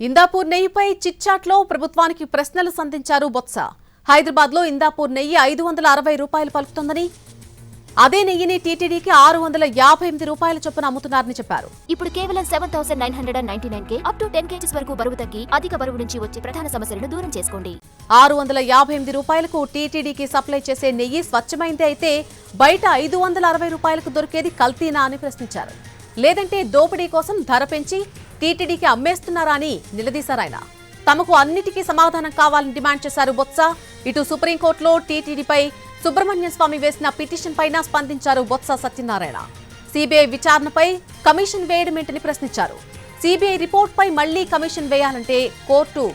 ఇందాపూర్ నెయ్యిపై చిట్చాట్లో ప్రభుత్వానికి ప్రశ్నలు సంధించారు బొత్స. హైదరాబాద్ లో ఇందాపూర్ నెయ్యి 560 రూపాయలు పలుకుతుందని, అదే నెయ్యిని టీటీడీకి 658 రూపాయల చొప్పున అమ్ముతున్నారని చెప్పారు. ఇప్పుడు కేవలం 7,999 అప్ టు 10 kgs వరకు బరువు తగ్గి అధిక బరువు నుంచి వచ్చే ప్రధాన సమస్యలను దూరం చేసుకోండి. 658 రూపాయలకు టీటీడీకి సప్లై చేసే నెయ్యి స్వచ్ఛమైందే అయితే బయట 560 రూపాయలకు దొరికేది కల్తీనా అని ప్రశ్నించారు. లేదంటే దోపిడీ కోసం ధర పెంచి టీటీడీకి అమ్మేస్తున్నారా అని నిలదీశారాయన. తమకు అన్నిటికీ సమాధానం కావాలని డిమాండ్ చేశారు బొత్స. ఇటు సుప్రీంకోర్టులో టీటీడీపై సుబ్రహ్మణ్య స్వామి వేసిన పిటిషన్ పైన స్పందించారు బొత్స సత్యనారాయణ. సిబిఐ విచారణపై కమిషన్ వేయడమేంటని ప్రశ్నించారు. సిబిఐ రిపోర్ట్ పై మళ్లీ కమిషన్ వేయాలంటే కోర్టు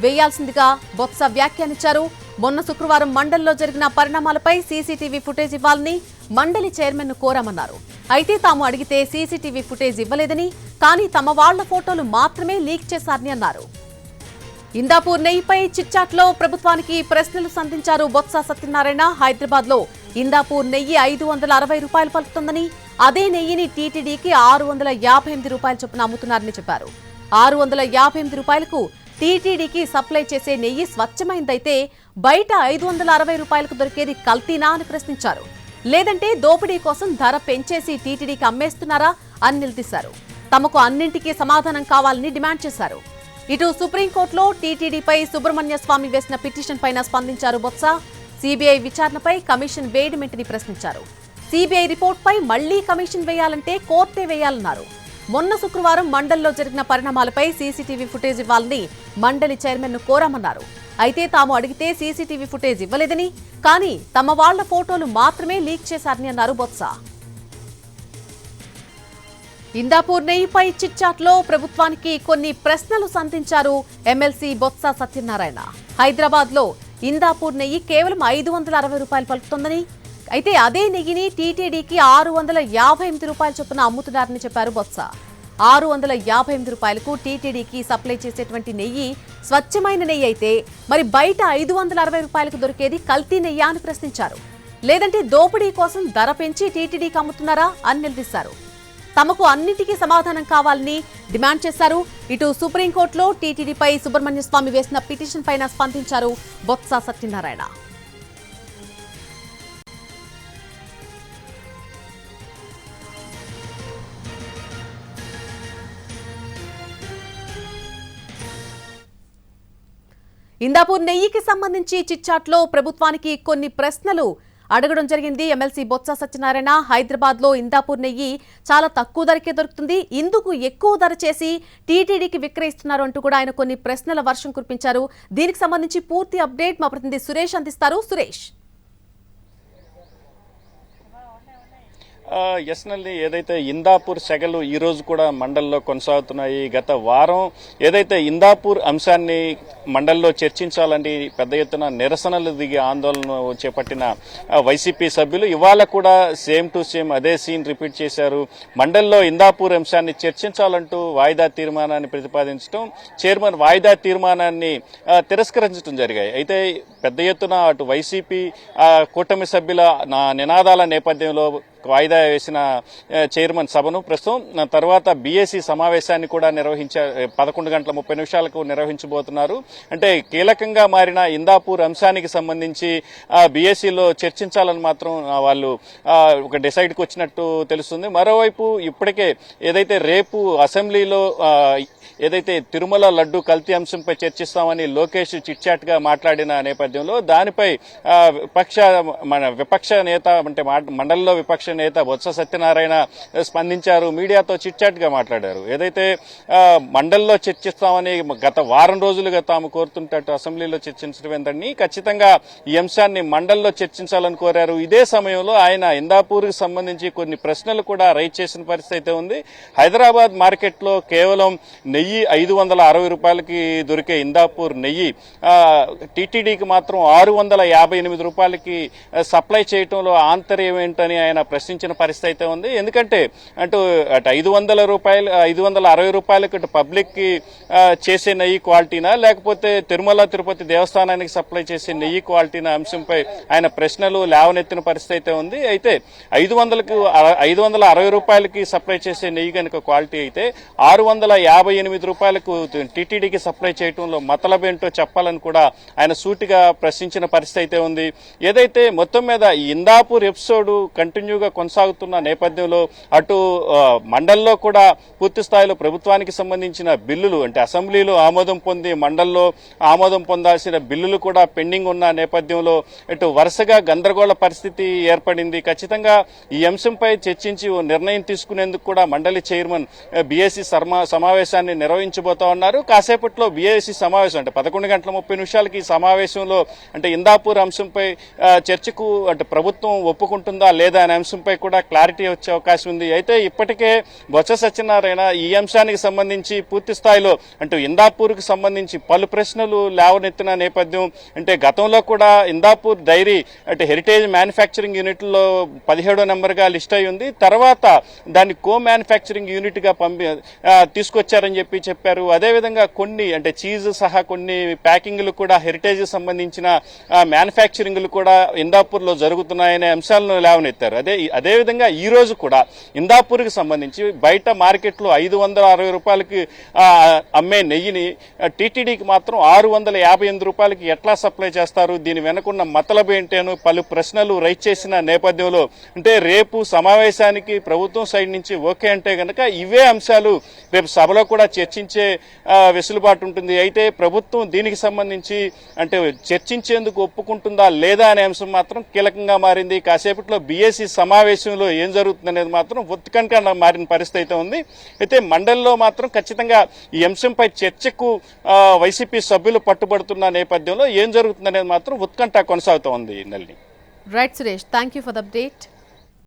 వేయాల్సిందిగా బొత్స వ్యాఖ్యానించారు. మొన్న శుక్రవారం మండలిలో జరిగిన పరిణామాలపై సీసీటీవీ ఫుటేజ్ ఇవ్వాలని మండలి చైర్మన్ ను కోరామన్నారు. అయితే తాము అడిగితే సీసీటీవీ ఫుటేజ్ ఇవ్వలేదని, కానీ తమ వాళ్ల ఫోటోలు మాత్రమే లీక్ చేశారని అన్నారు. ఇందాపూర్ నెయ్యిపై చిట్చాట్లో ప్రభుత్వానికి ప్రశ్నలు సంధించారు బొత్స సత్యనారాయణ. హైదరాబాద్ లో ఇందాపూర్ నెయ్యి 560 రూపాయలు పలుకుతుందని, అదే నెయ్యిని టీటీడీకి 658 రూపాయల చొప్పున అమ్ముతున్నారని చెప్పారు. 658 రూపాయలకు టీటీడీకి సప్లై చేసే నెయ్యి స్వచ్ఛమైందైతే బయట 560 రూపాయలకు దొరికేది కల్తీనా అని ప్రశ్నించారు. లేదంటే దోపిడీ కోసం ధర పెంచేసి టీటీడీకి అమ్మేస్తున్నారా అని నిలదీశారు. తమకు అన్నింటికీ సమాధానం కావాలని డిమాండ్ చేశారు. ఇటు సుప్రీంకోర్టులో టీటీడీపై సుబ్రహ్మణ్య స్వామి వేసిన పిటిషన్ పైన స్పందించారు బొత్స. సిబిఐ విచారణపై కమిషన్ వేయడమేంటని ప్రశ్నించారు. సిబిఐ రిపోర్ట్ పై మళ్లీ కమిషన్ వేయాలంటే కోర్టే వేయాలన్నారు. మొన్న శుక్రవారం మండలిలో జరిగిన పరిణామాలపై సీసీటీవీ ఫుటేజ్ ఇవ్వాలని మండలి చైర్మన్ ను కోరామన్నారు. అయితే తాము అడిగితే సీసీటీవీ ఫుటేజ్ ఇవ్వలేదని, కానీ తమ వాళ్ల ఫోటోలు మాత్రమే లీక్ చేశారని అన్నారు బొత్స. ఇందాపూర్ నెయ్యిపై చిట్చాట్లో ప్రభుత్వానికి కొన్ని ప్రశ్నలు సంధించారు ఎమ్మెల్సీ బొత్స సత్యనారాయణ. హైదరాబాద్ లో ఇందాపూర్ నెయ్యి కేవలం 560 రూపాయలు పలుకుతుందని, అయితే అదే నెయ్యిని టీటీడీకి 658 రూపాయల చొప్పున అమ్ముతున్నారని చెప్పారు బొత్స. 658 రూపాయలకు టీటీడీకి సప్లై చేసేటువంటి నెయ్యి స్వచ్ఛమైన నెయ్యి అయితే మరి బయట 560 రూపాయలకు దొరికేది కల్తీ నెయ్యా అని ప్రశ్నించారు. లేదంటే దోపిడీ కోసం ధర పెంచి టీటీడీకి అమ్ముతున్నారా అని నిలదీశారు. తమకు అన్నిటికీ సమాధానం కావాలని డిమాండ్ చేశారు. ఇటు సుప్రీంకోర్టులో టీటీడీపై సుబ్రహ్మణ్య స్వామి వేసిన పిటిషన్ పైన స్పందించారు బొత్స సత్యనారాయణ. ఇందాపూర్ నెయ్యికి సంబంధించి చిట్చాట్లో ప్రభుత్వానికి కొన్ని ప్రశ్నలు అడగడం జరిగింది ఎమ్మెల్సీ బొత్స సత్యనారాయణ. హైదరాబాద్ లో ఇందాపూర్ నెయ్యి చాలా తక్కువ ధరకే దొరుకుతుంది, ఇందుకు ఎక్కువ ధర చేసి టీటీడీకి విక్రయిస్తున్నారు అంటూ కూడా ఆయన కొన్ని ప్రశ్నల వర్షం కురిపించారు. దీనికి సంబంధించి పూర్తి అప్డేట్ మా ప్రతినిధి సురేష్ అందిస్తారు. సురేష్, ఎస్నల్ని ఏదైతే ఇందాపూర్ సెగలు ఈ రోజు కూడా మండలిలో కొనసాగుతున్నాయి. గత వారం ఏదైతే ఇందాపూర్ అంశాన్ని మండలిలో చర్చించాలని పెద్ద ఎత్తున నిరసనలు దిగి ఆందోళన చేపట్టిన వైసీపీ సభ్యులు ఇవాళ కూడా సేమ్ టు సేమ్ అదే సీన్ రిపీట్ చేశారు. మండలిలో ఇందాపూర్ అంశాన్ని చర్చించాలంటూ వాయిదా తీర్మానాన్ని ప్రతిపాదించడం, చైర్మన్ వాయిదా తీర్మానాన్ని తిరస్కరించడం జరిగాయి. అయితే పెద్ద ఎత్తున అటు వైసీపీ కూటమి సభ్యుల నినాదాల నేపథ్యంలో వాయిదా వేసిన చైర్మన్ సభను ప్రస్తుతం తర్వాత బీఏసీ సమావేశాన్ని కూడా 11:30 నిర్వహించబోతున్నారు. అంటే కీలకంగా మారిన ఇందాపూర్ అంశానికి సంబంధించి బీఏసీలో చర్చించాలని మాత్రం వాళ్ళు ఒక డిసైడ్కి వచ్చినట్టు తెలుస్తుంది. మరోవైపు ఇప్పటికే ఏదైతే రేపు అసెంబ్లీలో ఏదైతే తిరుమల లడ్డు కల్తీ అంశంపై చర్చిస్తామని లోకేష్ చిట్చాట్ గా మాట్లాడిన నేపథ్యంలో దానిపై విపక్ష నేత అంటే మండలిలో విపక్ష నేత బొత్స సత్యనారాయణ స్పందించారు. మీడియాతో చిట్చాట్ గా మాట్లాడారు. ఏదైతే మండలిలో చర్చిస్తామని గత వారం రోజులుగా తాము కోరుతుంటే అసెంబ్లీలో చర్చించడం ఏంటని ఖచ్చితంగా ఈ అంశాన్ని మండలిలో చర్చించాలని కోరారు. ఇదే సమయంలో ఆయన ఇందాపూర్ కి సంబంధించి కొన్ని ప్రశ్నలు కూడా రైజ్ చేసిన పరిస్థితి అయితే ఉంది. హైదరాబాద్ మార్కెట్ లో కేవలం నెయ్యి 560 రూపాయలకి దొరికే ఇందాపూర్ నెయ్యి టీటీడీకి మాత్రం 658 రూపాయలకి సప్లై చేయడంలో ఆంతర్యం ఏంటని ఆయన ప్రశ్నించిన పరిస్థితి అయితే ఉంది. ఎందుకంటే అటు 560 రూపాయలకు ఇటు పబ్లిక్ కి చేసే నెయ్యి క్వాలిటీనా, లేకపోతే తిరుమల తిరుపతి దేవస్థానానికి సప్లై చేసే నెయ్యి క్వాలిటీనా అంశంపై ఆయన ప్రశ్నలు లేవనెత్తిన పరిస్థితి అయితే ఉంది. అయితే 560 రూపాయలకి సప్లై చేసే నెయ్యి కనుక క్వాలిటీ అయితే 658 రూపాయలకు టీటీడీకి సప్లై చేయడంలో మతలబేంటో చెప్పాలని కూడా ఆయన సూటిగా ప్రశ్నించిన పరిస్థితి అయితే ఉంది. ఏదైతే మొత్తం మీద ఇందాపూర్ ఎపిసోడ్ కంటిన్యూగా కొనసాగుతున్న నేపథ్యంలో అటు మండల్లో కూడా పూర్తి స్థాయిలో ప్రభుత్వానికి సంబంధించిన బిల్లులు అంటే అసెంబ్లీలో ఆమోదం పొంది మండల్లో ఆమోదం పొందాల్సిన బిల్లులు కూడా పెండింగ్ ఉన్న నేపథ్యంలో ఇటు వరుసగా గందరగోళ పరిస్థితి ఏర్పడింది. ఖచ్చితంగా ఈ అంశంపై చర్చించి నిర్ణయం తీసుకునేందుకు కూడా మండలి చైర్మన్ బీఏసీ సమావేశాన్ని నిర్వహించబోతా ఉన్నారు. కాసేపట్లో బీఏసీ సమావేశం అంటే 11:30 ఈ సమావేశంలో అంటే ఇందాపూర్ అంశంపై చర్చకు అంటే ప్రభుత్వం ఒప్పుకుంటుందా లేదా అనే అంశంపై కూడా క్లారిటీ వచ్చే అవకాశం ఉంది. అయితే ఇప్పటికే బొత్స సత్యనారాయణ ఈ అంశానికి సంబంధించి పూర్తి స్థాయిలో అంటే ఇందాపూర్కి సంబంధించి పలు ప్రశ్నలు లేవనెత్తిన నేపథ్యం అంటే గతంలో కూడా ఇందాపూర్ డైరీ అంటే హెరిటేజ్ మ్యానుఫ్యాక్చరింగ్ యూనిట్లో 17వ నెంబర్గా లిస్ట్ అయి ఉంది. తర్వాత దాన్ని కో మ్యానుఫ్యాక్చరింగ్ యూనిట్ గా తీసుకొచ్చారని చెప్పారు. అదేవిధంగా కొన్ని అంటే చీజ్ సహా కొన్ని ప్యాకింగ్లు కూడా హెరిటేజ్ సంబంధించిన మ్యానుఫ్యాక్చరింగ్లు కూడా ఇందాపూర్ లో జరుగుతున్నాయనే అంశాలను లేవనెత్తారు. అదేవిధంగా ఈ రోజు కూడా ఇందాపూర్కి సంబంధించి బయట మార్కెట్లో 560 రూపాయలకి అమ్మే నెయ్యిని టీటీడీకి మాత్రం 658 రూపాయలకి ఎట్లా సప్లై చేస్తారు, దీని వెనకున్న మతలబు ఏంటేను పలు ప్రశ్నలు రైజ్ చేసిన నేపథ్యంలో అంటే రేపు సమావేశానికి ప్రభుత్వం సైడ్ నుంచి ఓకే అంటే గనక ఇవే అంశాలు రేపు సభలో కూడా చర్చించే వెసులుబాటు ఉంటుంది. అయితే ప్రభుత్వం దీనికి సంబంధించి అంటే చర్చించేందుకు ఒప్పుకుంటుందా లేదా అనే అంశం మాత్రం కీలకంగా మారింది. కాసేపట్లో బీఏసీ సమావేశంలో ఏం జరుగుతుందనేది మాత్రం ఉత్కంఠగా మారిన పరిస్థితి అయితే ఉంది. అయితే మండలిలో మాత్రం ఖచ్చితంగా ఈ అంశంపై చర్చకు వైసీపీ సభ్యులు పట్టుబడుతున్న నేపథ్యంలో ఏం జరుగుతుందనేది మాత్రం ఉత్కంఠ కొనసాగుతూ ఉంది. నల్లి right Suresh, thank you for the update.